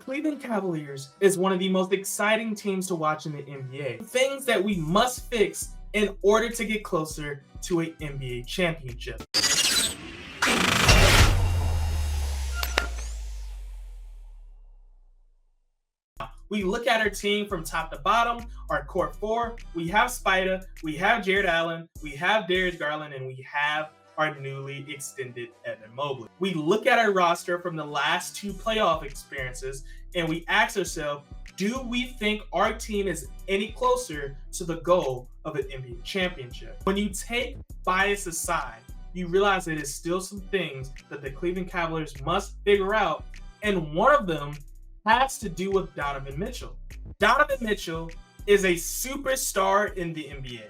Cleveland Cavaliers is one of the most exciting teams to watch in the NBA. Things that we must fix in order to get closer to an NBA championship. We look at our team from top to bottom, our core four. We have Spider, we have Jared Allen, we have Darius Garland, and we have our newly extended Evan Mobley. We look at our roster from the last two playoff experiences and we ask ourselves, do we think our team is any closer to the goal of an NBA championship? When you take bias aside, you realize that there's still some things that the Cleveland Cavaliers must figure out, and one of them has to do with Donovan Mitchell. Donovan Mitchell is a superstar in the NBA.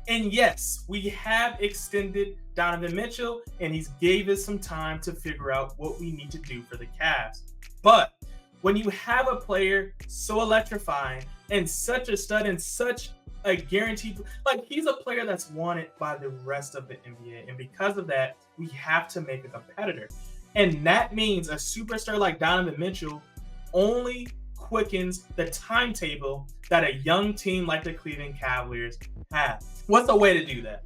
And yes, we have extended Donovan Mitchell, and he's gave us some time to figure out what we need to do for the Cavs. But when you have a player so electrifying and such a stud and such a guaranteed, like he's a player that's wanted by the rest of the NBA. And because of that, we have to make a competitor. And that means a superstar like Donovan Mitchell only quickens the timetable that a young team like the Cleveland Cavaliers have. What's a way to do that?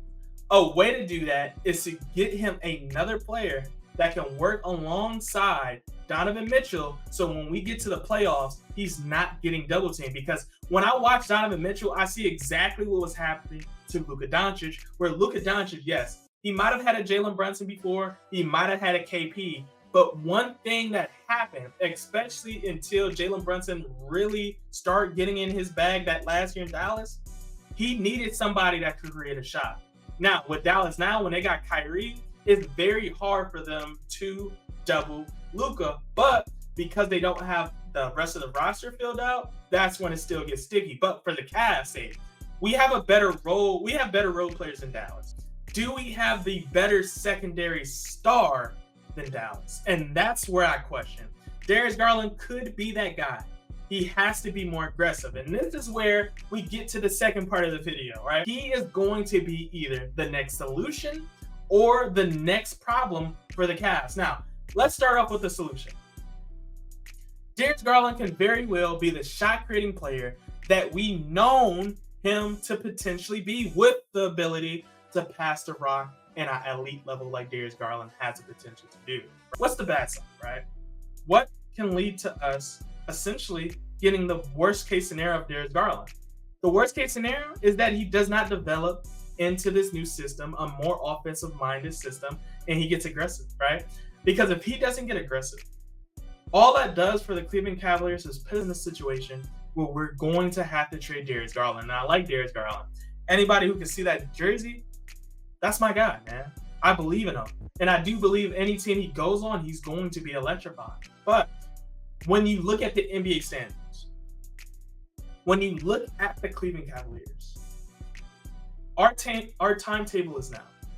A way to do that is to get him another player that can work alongside Donovan Mitchell, so when we get to the playoffs, he's not getting double teamed. Because when I watch Donovan Mitchell, I see exactly what was happening to Luka Doncic, where Luka Doncic, yes, he might have had a Jalen Brunson before, he might have had a KP, but one thing that happened, especially until Jalen Brunson really started getting in his bag that last year in Dallas, he needed somebody that could create a shot. Now, with Dallas now, when they got Kyrie, it's very hard for them to double Luka, but because they don't have the rest of the roster filled out, that's when it still gets sticky. But for the Cavs' sake, we have a better role. We have better role players than Dallas. Do we have the better secondary star than Dallas? And that's where I question. Darius Garland could be that guy. He has to be more aggressive. And this is where we get to the second part of the video, right? He is going to be either the next solution or the next problem for the Cavs. Now, let's start off with the solution. Darius Garland can very well be the shot-creating player that we known him to potentially be, with the ability to pass the rock at an elite level like Darius Garland has the potential to do. What's the bad side, right? What can lead to us essentially getting the worst-case scenario of Darius Garland? The worst-case scenario is that he does not develop into this new system, a more offensive-minded system, and he gets aggressive, right? Because if he doesn't get aggressive, all that does for the Cleveland Cavaliers is put in a situation where we're going to have to trade Darius Garland. Now, I like Darius Garland. Anybody who can see that jersey, that's my guy, man. I believe in him. And I do believe any team he goes on, he's going to be electrifying. But when you look at the NBA standards, when you look at the Cleveland Cavaliers, our timetable is now.